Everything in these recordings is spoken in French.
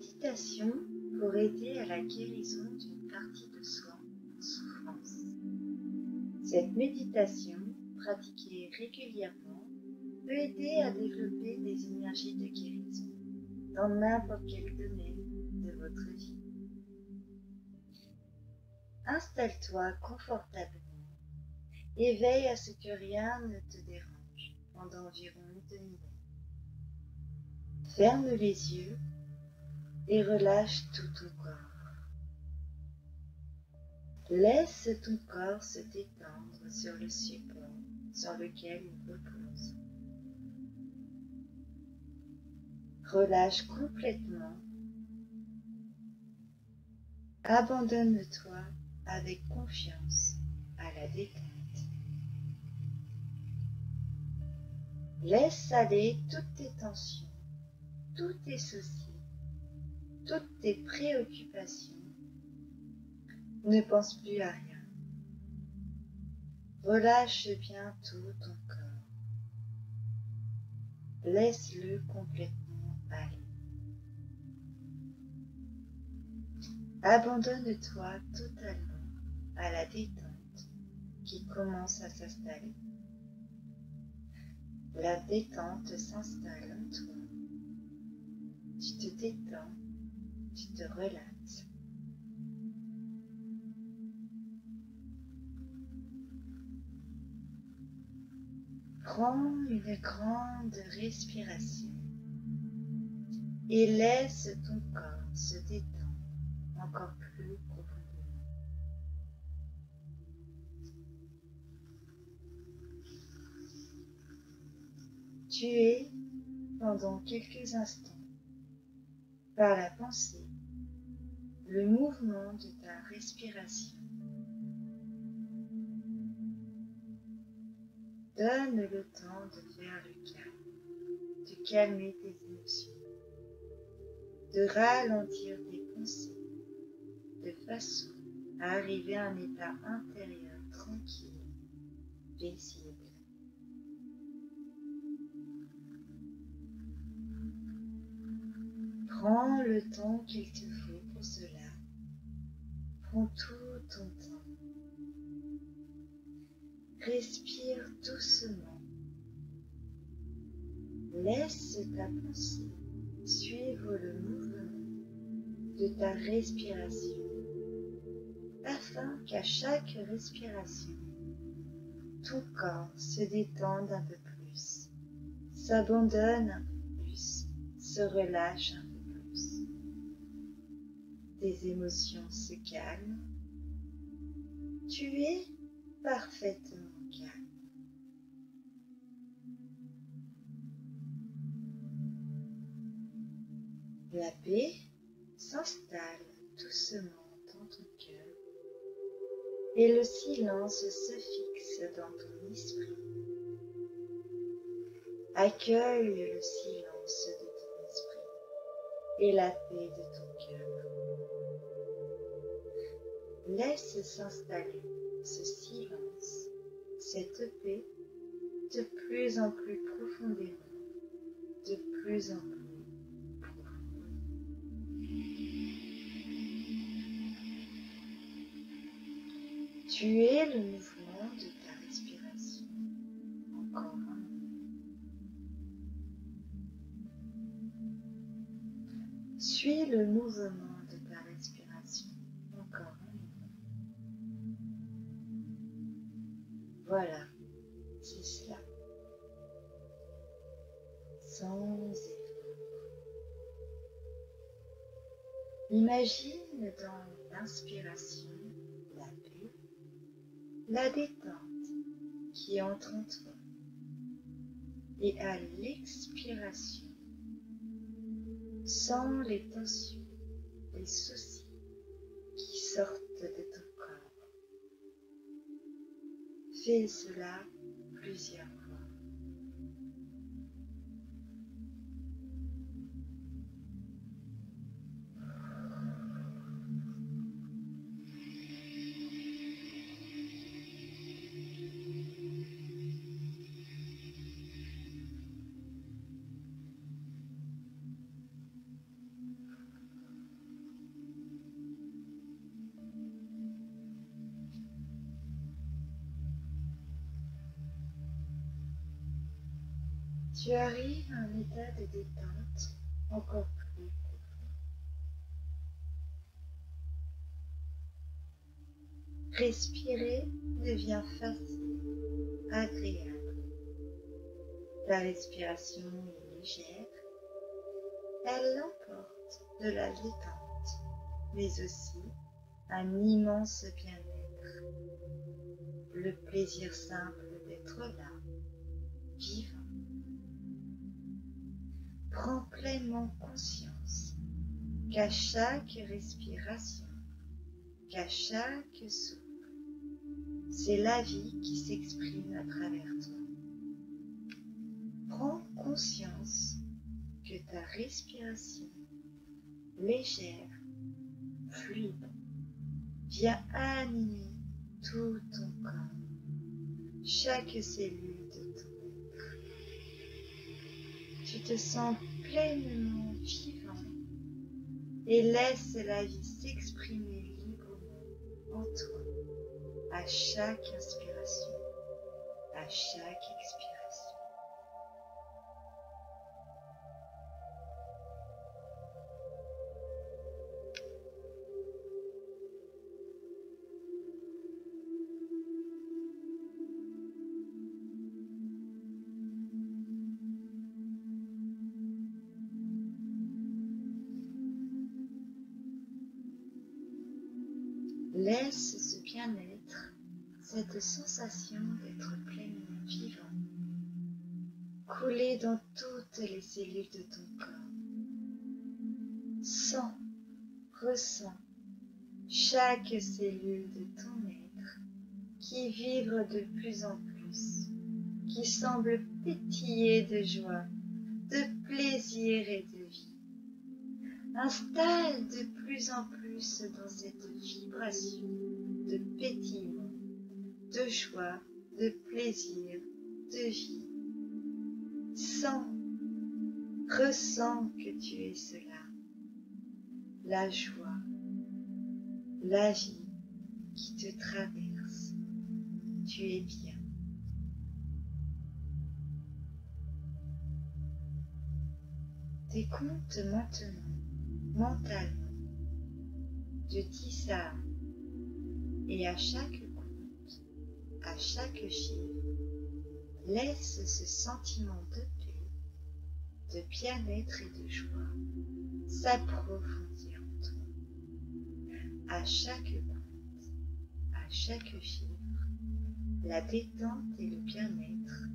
Méditation pour aider à la guérison d'une partie de soi en souffrance. Cette méditation, pratiquée régulièrement, peut aider à développer des énergies de guérison dans n'importe quel domaine de votre vie. Installe-toi confortablement et veille à ce que rien ne te dérange pendant environ une demi-heure. Ferme les yeux et relâche tout ton corps. Laisse ton corps se détendre sur le support sur lequel il repose. Relâche complètement. Abandonne-toi avec confiance à la détente. Laisse aller toutes tes tensions, tous tes soucis, toutes tes préoccupations. Ne pense plus à rien. Relâche bientôt ton corps. Laisse-le complètement aller. Abandonne-toi totalement à la détente qui commence à s'installer. La détente s'installe en toi. Tu te détends, tu te relaxes. Prends une grande respiration et laisse ton corps se détendre encore plus profondément. Tu es, pendant quelques instants, par la pensée, le mouvement de ta respiration. Donne le temps de faire le calme, de calmer tes émotions, de ralentir tes pensées, de façon à arriver à un état intérieur tranquille, paisible. Prends le temps qu'il te faut pour cela. Prends tout ton temps. Respire doucement. Laisse ta pensée suivre le mouvement de ta respiration afin qu'à chaque respiration, ton corps se détende un peu plus, s'abandonne un peu plus, se relâche un peu plus. Tes émotions se calment. Tu es parfaitement calme. La paix s'installe doucement dans ton cœur et le silence se fixe dans ton esprit. Accueille le silence de ton esprit et la paix de ton cœur. Laisse s'installer ce silence, cette paix de plus en plus profondément, de plus en plus. Tu es le mouvement de ta respiration. Encore un moment. Suis le mouvement de ta respiration. Encore un moment. Voilà, c'est cela. Sans effort. Imagine dans l'inspiration la paix, la détente qui entre en toi, et à l'expiration, sens les tensions, les soucis qui sortent de ton corps. Fais cela plusieurs fois. Tu arrives à un état de détente encore plus profond. Respirer devient facile, agréable. La respiration est légère, elle emporte de la détente, mais aussi un immense bien-être, le plaisir simple d'être là, vivant. Prends pleinement conscience qu'à chaque respiration, qu'à chaque souffle, c'est la vie qui s'exprime à travers toi. Prends conscience que ta respiration légère, fluide, vient animer tout ton corps, chaque cellule de ton être. Tu te sens pleinement vivant et laisse la vie s'exprimer librement en toi, à chaque inspiration, à chaque expiration. Laisse ce bien-être, cette sensation d'être pleinement vivant, couler dans toutes les cellules de ton corps. Sens, ressens chaque cellule de ton être qui vibre de plus en plus, qui semble pétiller de joie, de plaisir et de vie. Installe de plus en plus dans cette vibration de pétillement, de joie, de plaisir, de vie. Sens, ressens que tu es cela, la joie, la vie qui te traverse. Tu es bien. T'écoutes maintenant, mentalement, de 10 à 1, et à chaque compte, à chaque chiffre, laisse ce sentiment de paix, de bien-être et de joie s'approfondir en toi. À chaque compte, à chaque chiffre, la détente et le bien-être,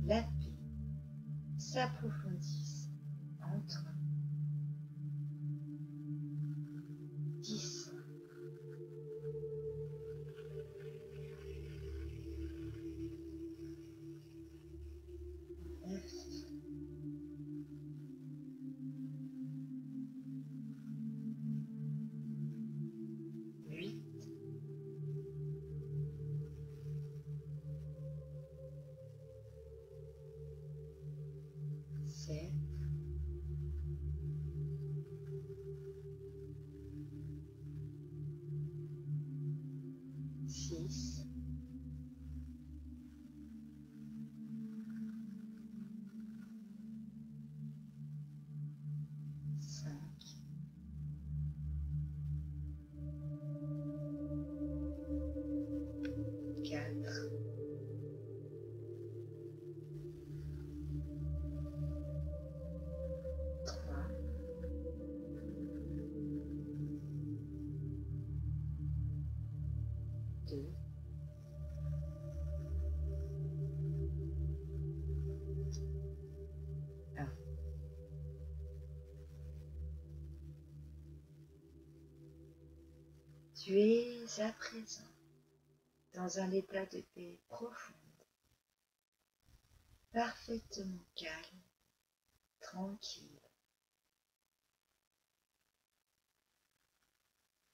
la paix s'approfondissent en toi. 10. 9. 8. 7. 6. 5. 4. 3. 2. 1. Tu es à présent dans un état de paix profonde, parfaitement calme, tranquille.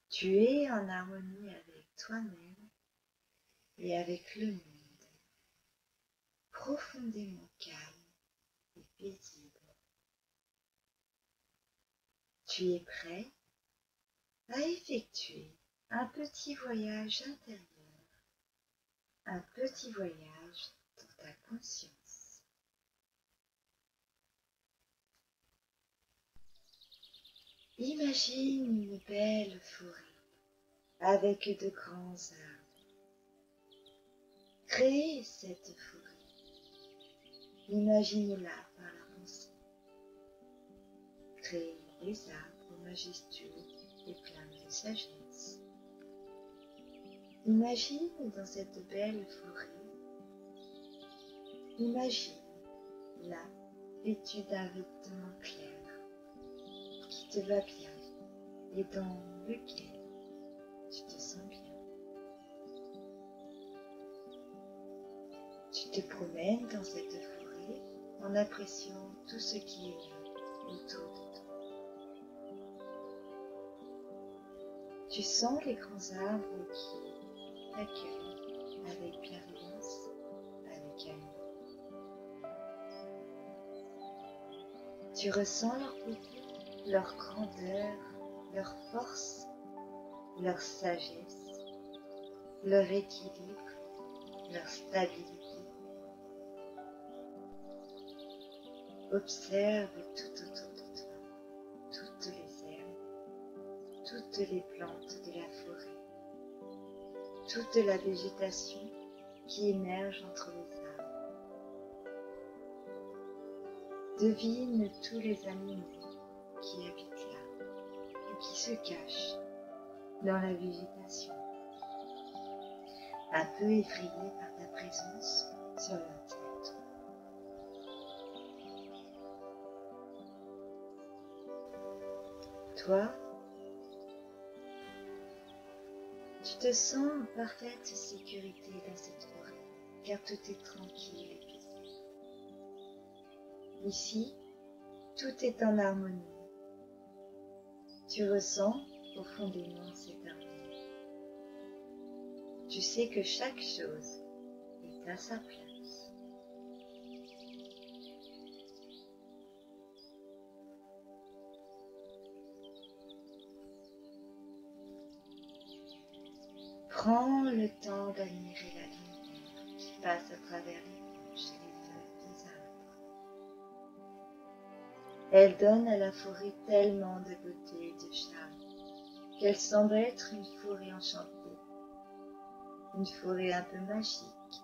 Tu es en harmonie avec toi-même et avec le monde, profondément calme et paisible. Tu es prêt à effectuer un petit voyage intérieur, un petit voyage dans ta conscience. Imagine une belle forêt avec de grands arbres. Crée cette forêt. Imagine-la par la pensée. Crée des arbres majestueux et pleins de sagesse. Imagine dans cette belle forêt, imagine-la vêtue d'un vêtement clair qui te va bien et dans lequel tu te sens bien. Tu te promènes dans cette forêt en appréciant tout ce qui est là autour de toi. Tu sens les grands arbres qui t'accueillent avec bienveillance, avec amour. Tu ressens leur beauté, leur grandeur, leur force, leur sagesse, leur équilibre, leur stabilité. Observe tout autour de toi, toutes les herbes, toutes les plantes de la forêt, toute la végétation qui émerge entre les arbres. Devine tous les animaux qui habitent là et qui se cachent dans la végétation, un peu effrayés par ta présence sur leur territoire. Toi, tu te sens en parfaite sécurité dans cette forêt, car tout est tranquille et paisible. Ici, tout est en harmonie. Tu ressens profondément cette harmonie. Tu sais que chaque chose est à sa place. Prends le temps d'admirer la lumière qui passe à travers les branches et les feuilles des arbres. Elle donne à la forêt tellement de beauté et de charme qu'elle semble être une forêt enchantée, une forêt un peu magique.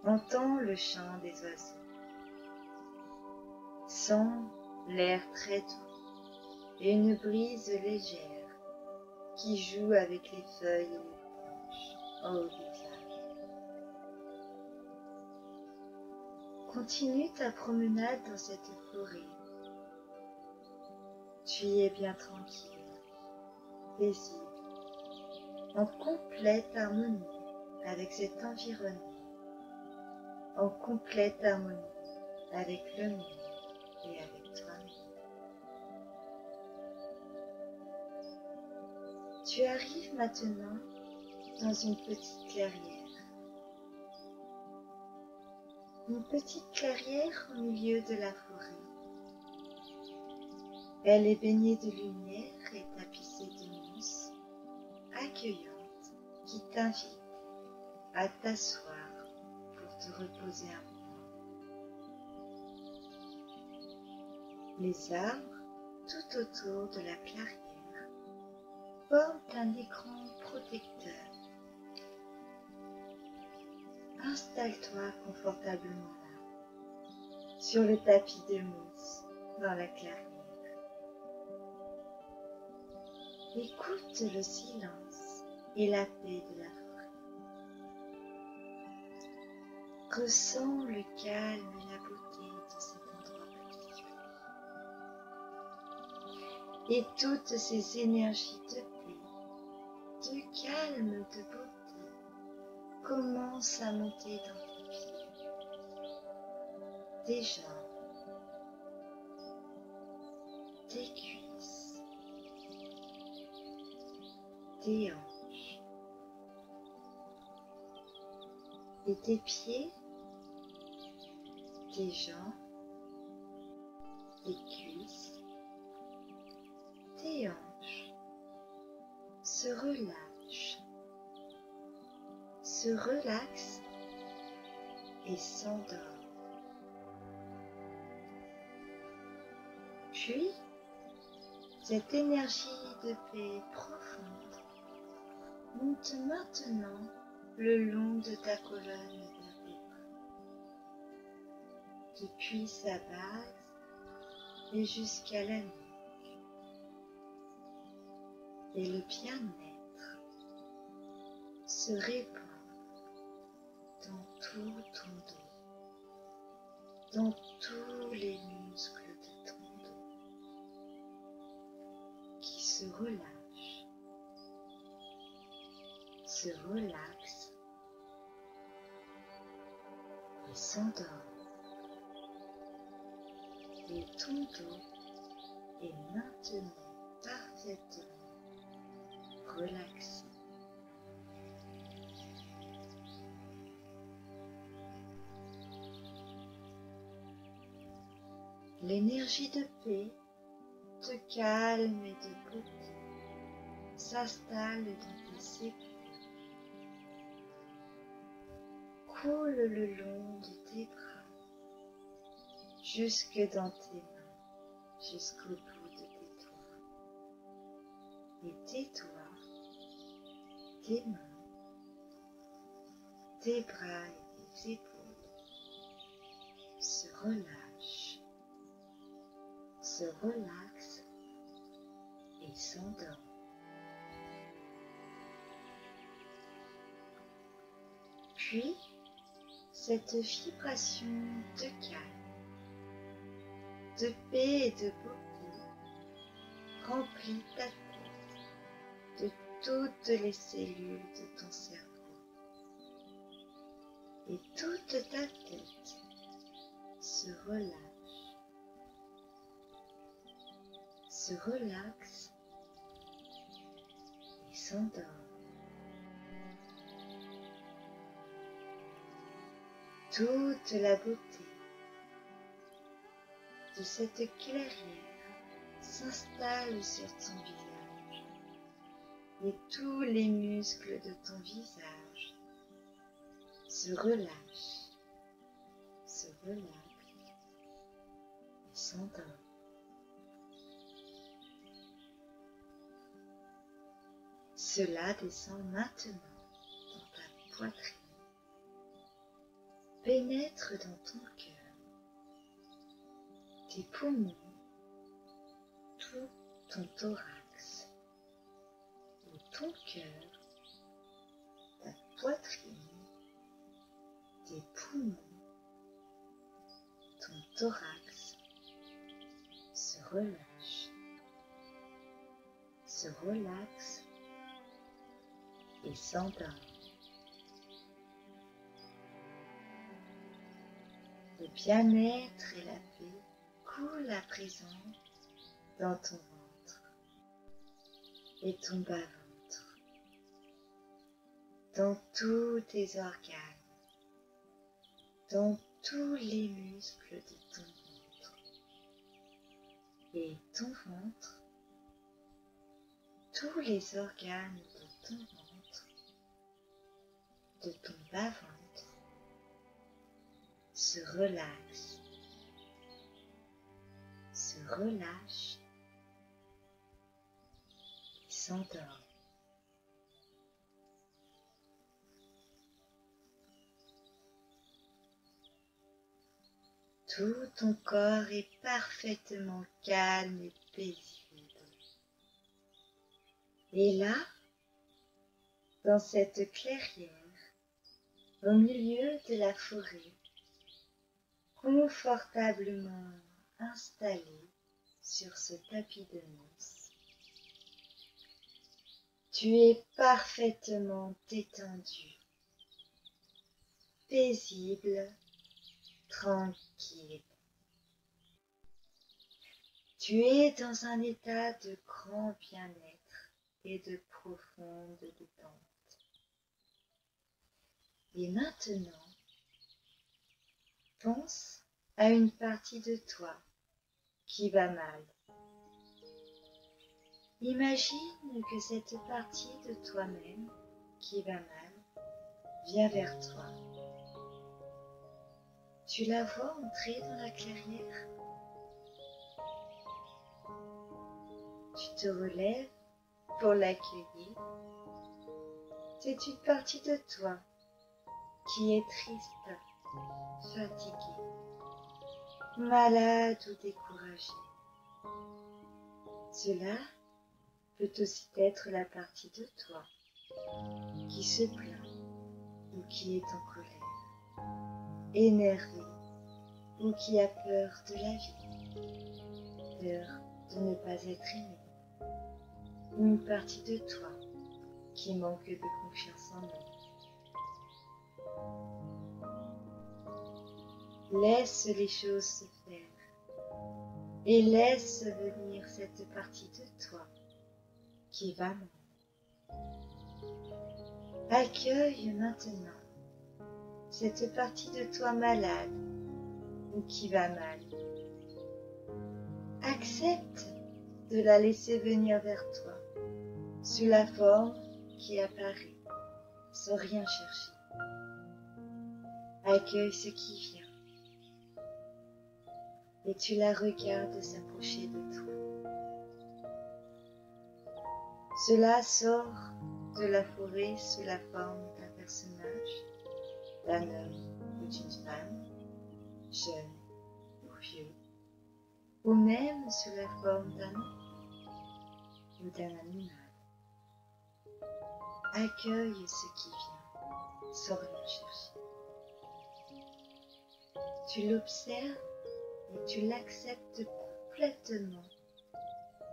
Entends le chant des oiseaux. Sens l'air très doux et une brise légère qui joue avec les feuilles et les branches en haut des arbres. Continue ta promenade dans cette forêt. Tu y es bien tranquille, paisible, en complète harmonie avec cet environnement, en complète harmonie avec le monde et avec toi-même. Tu arrives maintenant dans une petite clairière. Une petite clairière au milieu de la forêt. Elle est baignée de lumière et tapissée de mousse, accueillante, qui t'invite à t'asseoir pour te reposer un moment. Les arbres tout autour de la clairière forment un écran protecteur. Installe-toi confortablement là, sur le tapis de mousse dans la clairière. Écoute le silence et la paix de la forêt. Ressens le calme et la beauté de cet endroit magnifique. Et toutes ces énergies de paix, de calme, de beauté commencent à monter dans tes pieds, tes jambes, tes cuisses, tes hanches et tes pieds, tes jambes, tes cuisses, tes hanches se relâchent, se relaxent et s'endorment. Puis, Cette énergie de paix profonde monte maintenant le long de ta colonne vertébrale, depuis sa base et jusqu'à la nuque. Et le bien-être se répand dans tout ton dos, dans tous les muscles de ton dos qui se relâchent, se relaxent et s'endorment. Et ton dos est maintenant parfaitement relaxé. L'énergie de paix, de calme et de beauté s'installe dans tes cellules, coule le long de tes bras, jusque dans tes mains, jusqu'au bout de tes doigts. Et tes doigts, tes mains, tes bras et tes épaules se relâchent, se relaxent et s'endorment. Puis, cette vibration de calme, de paix et de beauté remplit ta tête de toutes les cellules de ton cerveau. Et toute ta tête se relâche, se relaxe et s'endort. Toute la beauté de cette clairière s'installe sur ton visage et tous les muscles de ton visage se relâchent, se relaxent et s'endorment. Cela descend maintenant dans ta poitrine, pénètre dans ton cœur, tes poumons, tout ton thorax, et ton cœur, ta poitrine, tes poumons, ton thorax se relâche, se relaxe et s'endort. Le bien-être et la paix coulent à présent dans ton ventre et ton bas-ventre, dans tous tes organes, dans tous les muscles de ton ventre. Et ton ventre, tous les organes de ton ventre, de ton bas-ventre, se relaxent, se relâchent et s'endorment. Tout ton corps est parfaitement calme et paisible. Et là, dans cette clairière, au milieu de la forêt, confortablement installé sur ce tapis de mousse, tu es parfaitement détendu, paisible, tranquille. Tu es dans un état de grand bien-être et de profonde détente. Et maintenant, pense à une partie de toi qui va mal. Imagine que cette partie de toi-même qui va mal vient vers toi. Tu la vois entrer dans la clairière? Tu te relèves pour l'accueillir. C'est une partie de toi qui est triste, fatiguée, malade ou découragée. Cela peut aussi être la partie de toi qui se plaint ou qui est en colère, énervée ou qui a peur de la vie, peur de ne pas être aimé, ou une partie de toi qui manque de confiance en elle. Laisse les choses se faire et laisse venir cette partie de toi qui va mal. Accueille maintenant cette partie de toi malade ou qui va mal. Accepte de la laisser venir vers toi sous la forme qui apparaît sans rien chercher. Accueille ce qui vient et tu la regardes s'approcher de toi. Cela sort de la forêt sous la forme d'un personnage, d'un homme ou d'une femme, jeune ou vieux, ou même sous la forme d'un enfant ou d'un animal. Accueille ce qui vient sans rien chercher. Tu l'observes et tu l'acceptes complètement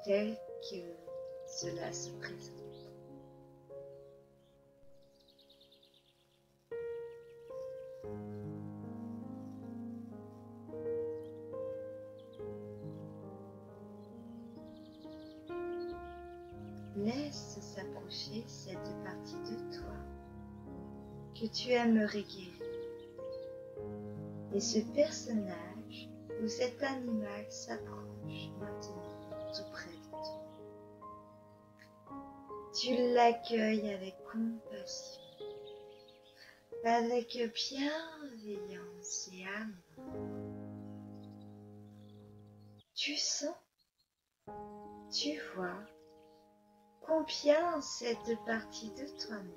tel que cela se présente. Laisse s'approcher cette partie de toi que tu aimerais guérir. Et ce personnage ou cet animal s'approche maintenant tout près de toi. Tu l'accueilles avec compassion, avec bienveillance et amour. Tu sens, tu vois combien cette partie de toi-même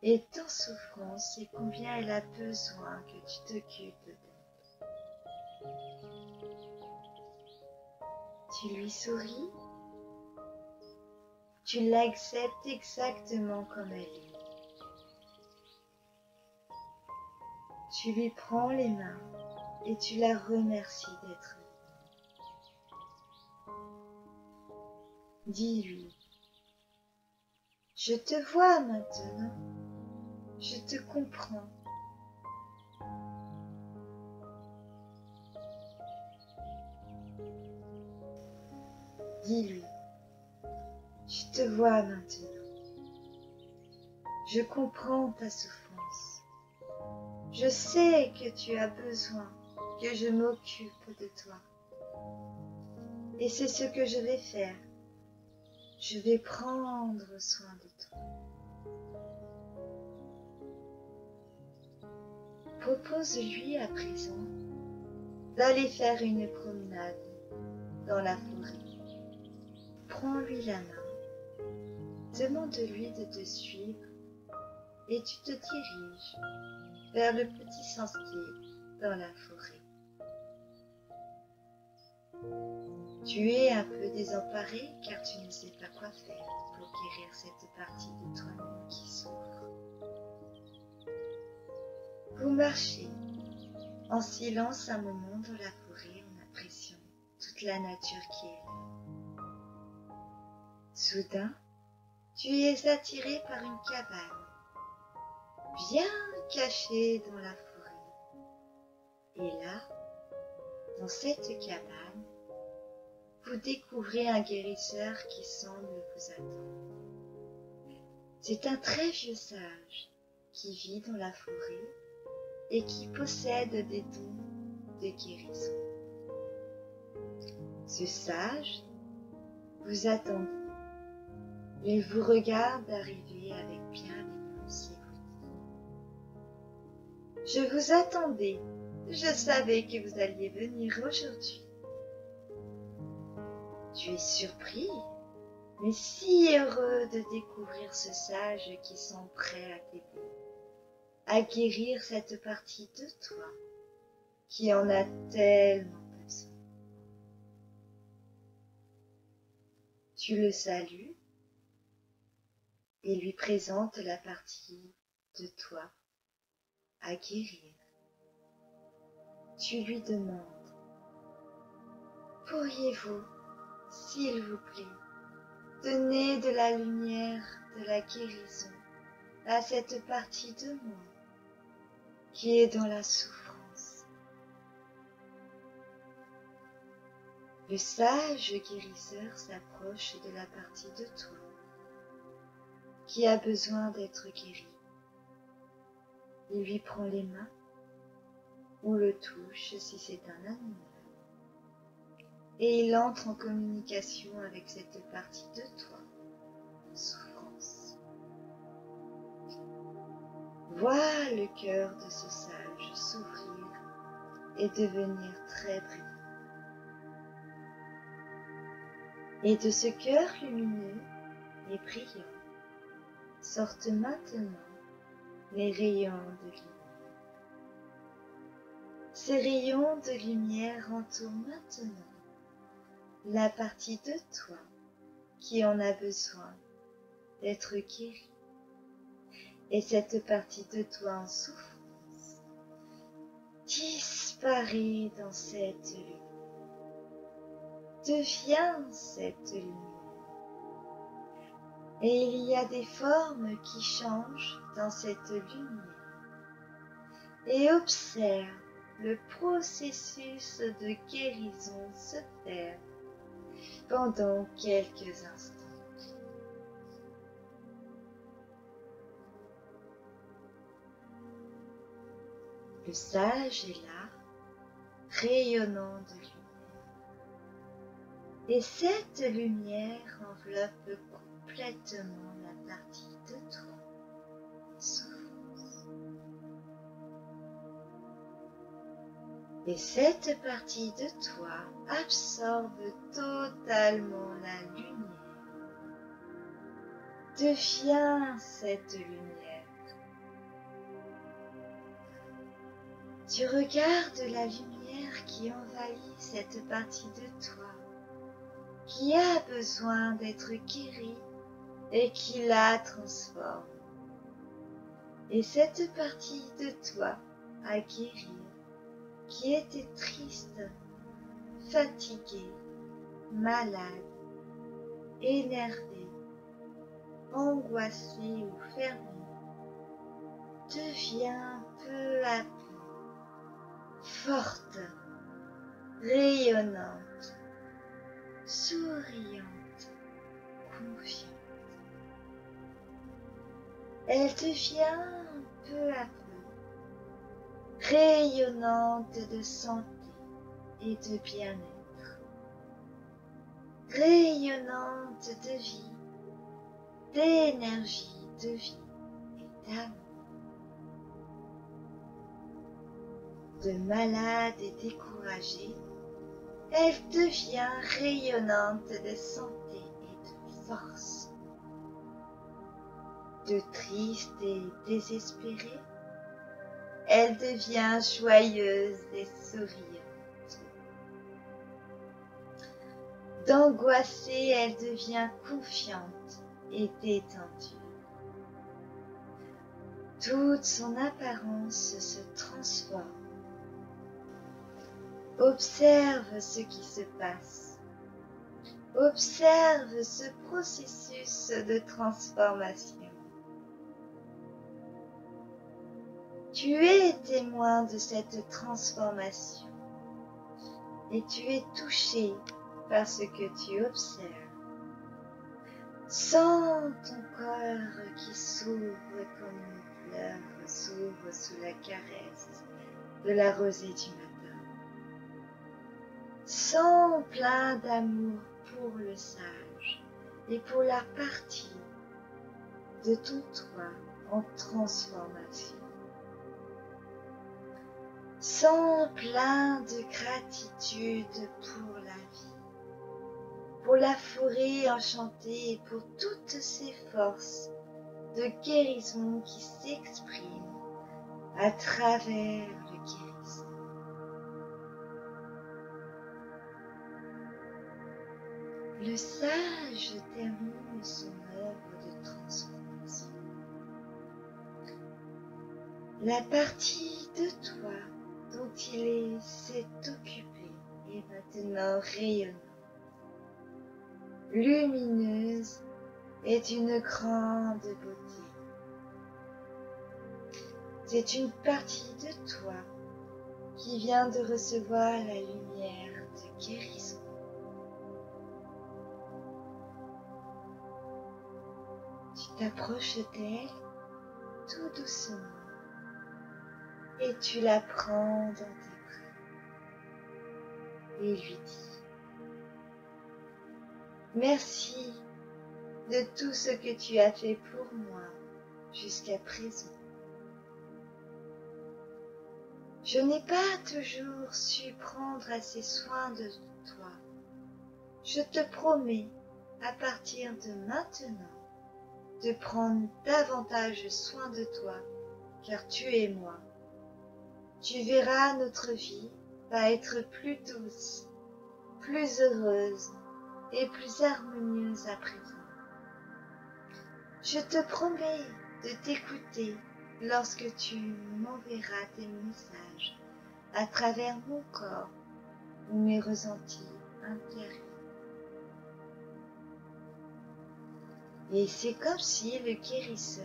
est en souffrance et combien elle a besoin que tu t'occupes d'elle. Tu lui souris, tu l'acceptes exactement comme elle est. Tu lui prends les mains et tu la remercies d'être venue. Dis-lui, je te vois maintenant, je te comprends. Dis-lui, je te vois maintenant, je comprends ta souffrance. Je sais que tu as besoin que je m'occupe de toi. Et c'est ce que je vais faire. Je vais prendre soin de toi. Propose-lui à présent d'aller faire une promenade dans la forêt. Prends-lui la main, demande-lui de te suivre et tu te diriges vers le petit sentier dans la forêt. Tu es un peu désemparé car tu ne sais pas quoi faire pour guérir cette partie de toi-même qui souffre. Vous marchez en silence un moment dans la forêt en appréciant toute la nature qui est là. Soudain, tu es attiré par une cabane, bien cachée dans la forêt. Et là, dans cette cabane, vous découvrez un guérisseur qui semble vous attendre. C'est un très vieux sage qui vit dans la forêt et qui possède des dons de guérison. Ce sage vous attendait. Il vous regarde arriver avec bienveillance et vous dit : « Je vous attendais, je savais que vous alliez venir aujourd'hui. » Tu es surpris, mais si heureux de découvrir ce sage qui sont prêts à t'aider, à guérir cette partie de toi qui en a tellement besoin. Tu le salues et lui présentes la partie de toi à guérir. Tu lui demandes, pourriez-vous, s'il vous plaît, donner de la lumière, de la guérison à cette partie de moi qui est dans la souffrance. Le sage guérisseur s'approche de la partie de toi qui a besoin d'être guérie. Il lui prend les mains ou le touche si c'est un animal. Et il entre en communication avec cette partie de toi en souffrance. Vois le cœur de ce sage s'ouvrir et devenir très brillant. Et de ce cœur lumineux et brillant sortent maintenant les rayons de lumière. Ces rayons de lumière entourent maintenant la partie de toi qui en a besoin d'être guérie. Et cette partie de toi en souffrance disparaît dans cette lumière. Devient cette lumière. Et il y a des formes qui changent dans cette lumière. Et observe le processus de guérison se faire pendant quelques instants. Le sage est là, rayonnant de lumière. Et cette lumière enveloppe complètement la partie de toi en souffrance. Et cette partie de toi absorbe totalement la lumière. Devient cette lumière. Tu regardes la lumière qui envahit cette partie de toi, qui a besoin d'être guérie et qui la transforme. Et cette partie de toi à guérir, qui était triste, fatiguée, malade, énervée, angoissée ou fermée, devient peu à peu forte, rayonnante, souriante, confiante. Elle devient peu à peu rayonnante de santé et de bien-être, rayonnante de vie, d'énergie, de vie et d'amour. De malade et découragée, elle devient rayonnante de santé et de force. De triste et désespérée, elle devient joyeuse et souriante. D'angoissée, elle devient confiante et détendue. Toute son apparence se transforme. Observe ce qui se passe. Observe ce processus de transformation. Tu es témoin de cette transformation et tu es touché par ce que tu observes. Sens ton corps qui s'ouvre comme une fleur s'ouvre sous la caresse de la rosée du matin. Sens plein d'amour pour le sage et pour la partie de ton toi en transformation. Sens plein de gratitude pour la vie, pour la forêt enchantée et pour toutes ces forces de guérison qui s'expriment à travers le guérisseur. Le sage termine son œuvre de transformation. La partie de toi dont il s'est occupé est maintenant rayonnante, lumineuse et d'une grande beauté. C'est une partie de toi qui vient de recevoir la lumière de guérison. Tu t'approches d'elle tout doucement et tu la prends dans tes bras et lui dis « Merci de tout ce que tu as fait pour moi jusqu'à présent. Je n'ai pas toujours su prendre assez soin de toi. Je te promets, à partir de maintenant, de prendre davantage soin de toi, car tu es moi. Tu verras, notre vie va être plus douce, plus heureuse et plus harmonieuse à présent. Je te promets de t'écouter lorsque tu m'enverras tes messages à travers mon corps ou mes ressentis intérieurs. Et c'est comme si le guérisseur,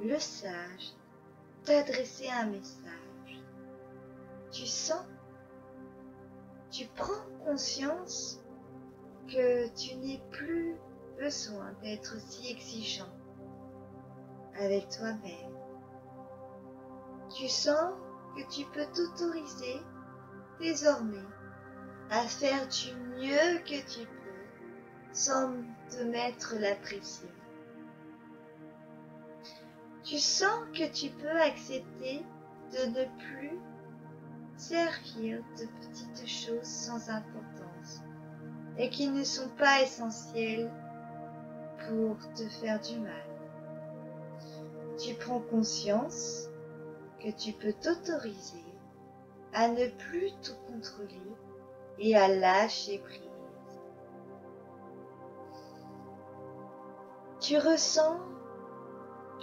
le sage, t'adressait un message. Tu sens, tu prends conscience que tu n'es plus besoin d'être si exigeant avec toi-même. Tu sens que tu peux t'autoriser désormais à faire du mieux que tu peux sans te mettre la pression. Tu sens que tu peux accepter de ne plus servir de petites choses sans importance et qui ne sont pas essentielles pour te faire du mal. Tu prends conscience que tu peux t'autoriser à ne plus tout contrôler et à lâcher prise. Tu ressens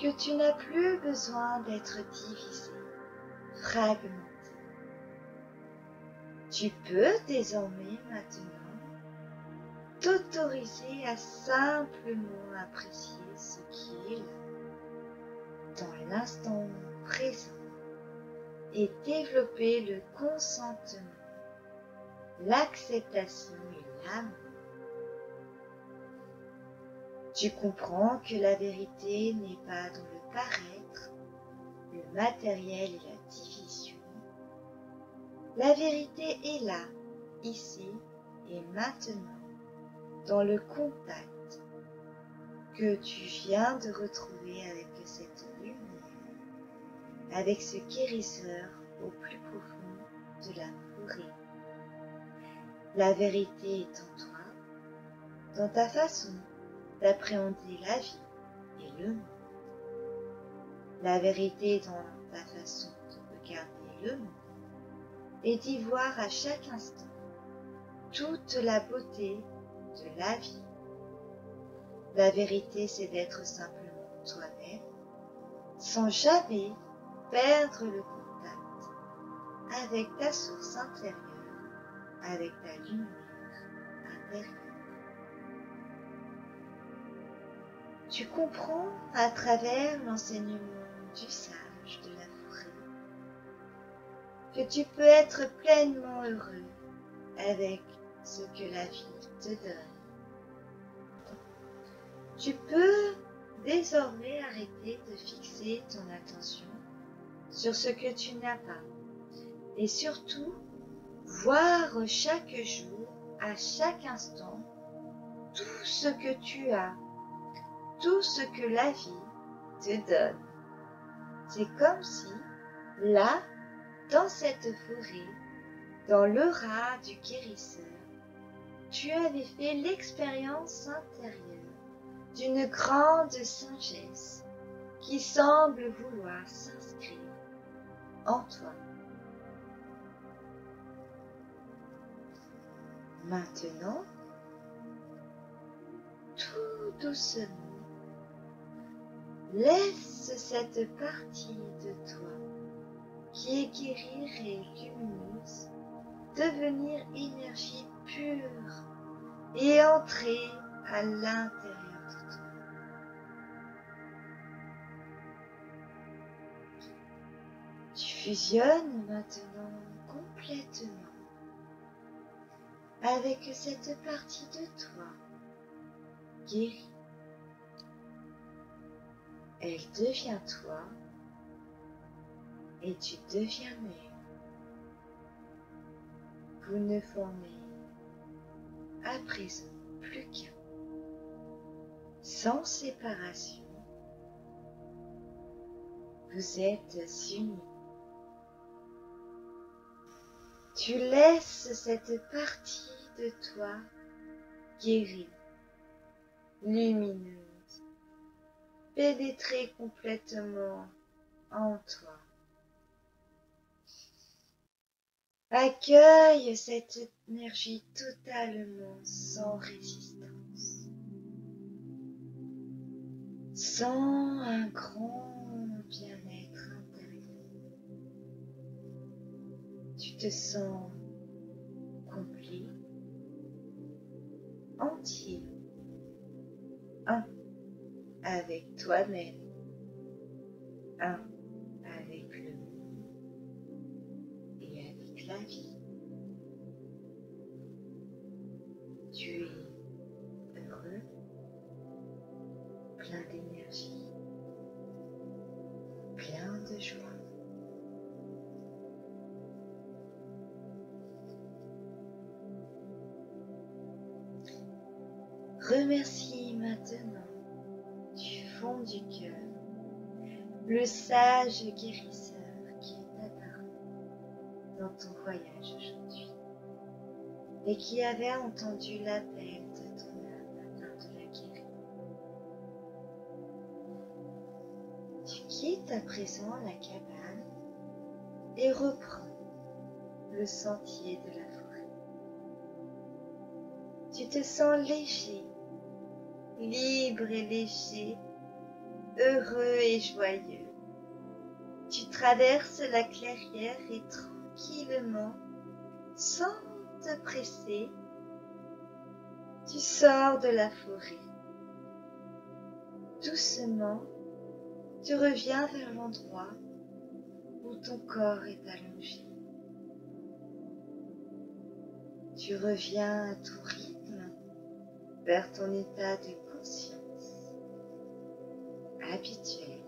que tu n'as plus besoin d'être divisé, fragmenté. Tu peux désormais maintenant t'autoriser à simplement apprécier ce qui est là, dans l'instant présent, et développer le consentement, l'acceptation et l'amour. Tu comprends que la vérité n'est pas dans le paraître, le matériel et la division. La vérité est là, ici et maintenant, dans le contact que tu viens de retrouver avec cette lumière, avec ce guérisseur au plus profond de la forêt. La vérité est en toi, dans ta façon d'appréhender la vie et le monde. La vérité est dans ta façon de regarder le monde et d'y voir à chaque instant toute la beauté de la vie. La vérité, c'est d'être simplement toi-même, sans jamais perdre le contact avec ta source intérieure, avec ta lumière intérieure. Tu comprends à travers l'enseignement du sage de la forêt que tu peux être pleinement heureux avec ce que la vie te donne. Tu peux désormais arrêter de fixer ton attention sur ce que tu n'as pas et surtout voir chaque jour, à chaque instant, tout ce que tu as, tout ce que la vie te donne. C'est comme si, là, dans cette forêt, dans l'aura du guérisseur, tu avais fait l'expérience intérieure d'une grande sagesse qui semble vouloir s'inscrire en toi. Maintenant, tout doucement, laisse cette partie de toi qui est guérie et lumineuse devenir énergie pure et entrer à l'intérieur de toi. Tu fusionnes maintenant complètement avec cette partie de toi guérie. Elle devient toi et tu deviens elle. Vous ne formez à présent plus qu'un. Sans séparation, vous êtes unis. Tu laisses cette partie de toi guérie, lumineuse, pénétrer complètement en toi. Accueille cette énergie totalement sans résistance. Sens un grand bien-être intérieur. Tu te sens complet, entier, un avec toi-même, un avec le monde et avec la vie. Tu es heureux, plein d'énergie, plein de joie. Remercie maintenant du fond du cœur le sage guérisseur qui est apparu dans ton voyage aujourd'hui et qui avait entendu l'appel de ton âme afin de la guérir. Tu quittes à présent la cabane et reprends le sentier de la forêt. Tu te sens léger, libre et léger, heureux et joyeux. Tu traverses la clairière et tranquillement, sans te presser, tu sors de la forêt. Doucement, tu reviens vers l'endroit où ton corps est allongé. Tu reviens à ton rythme, vers ton état de conscience habituel.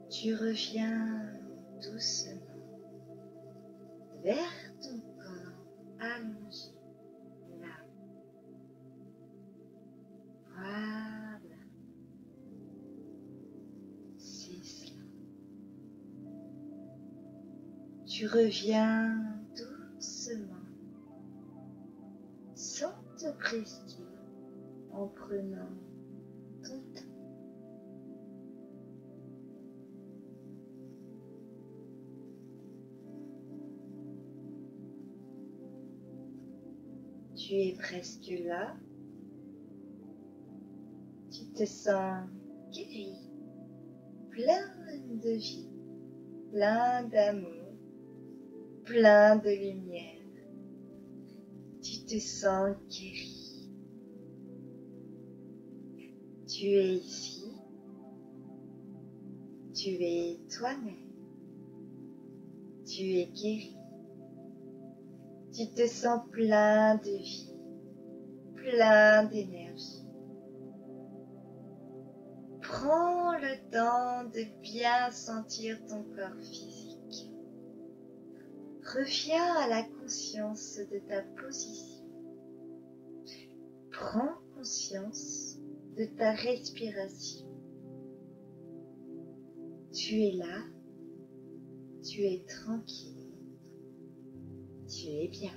Tu reviens doucement vers ton corps allongé. Là. Voilà. C'est cela. Tu reviens doucement, sans te presser, en prenant ton temps. Tu es presque là. Tu te sens guéri, plein de vie, plein d'amour, plein de lumière. Tu te sens guéri. Tu es ici. Tu es toi-même. Tu es guéri. Tu te sens plein de vie, plein d'énergie. Prends le temps de bien sentir ton corps physique. Reviens à la conscience de ta position. Prends conscience de ta respiration. Tu es là, tu es tranquille, tu es bien.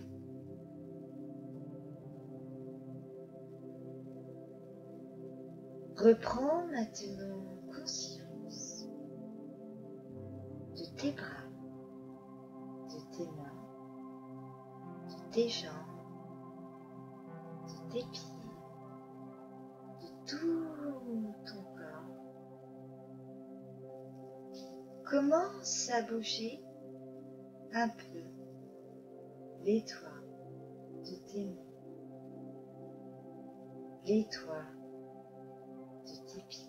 Reprends maintenant conscience de tes bras, de tes mains, de tes jambes, de tes pieds, de tout ton corps. Commence à bouger un peu les doigts de tes mains, les doigts de tes pieds.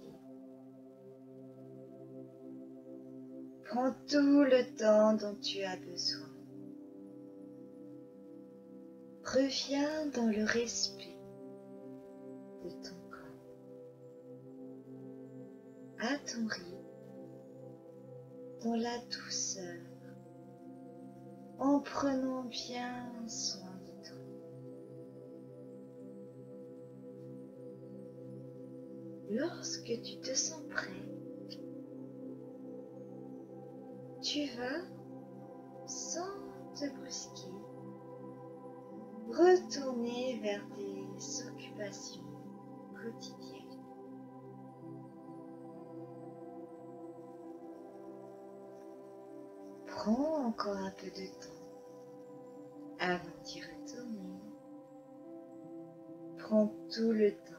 Prends tout le temps dont tu as besoin. Reviens dans le respect de ton corps, à ton rythme, dans la douceur, en prenant bien soin de toi. Lorsque tu te sens prêt, tu vas, sans te brusquer, retourner vers tes occupations quotidiennes. Prends encore un peu de temps avant d'y retourner. Prends tout le temps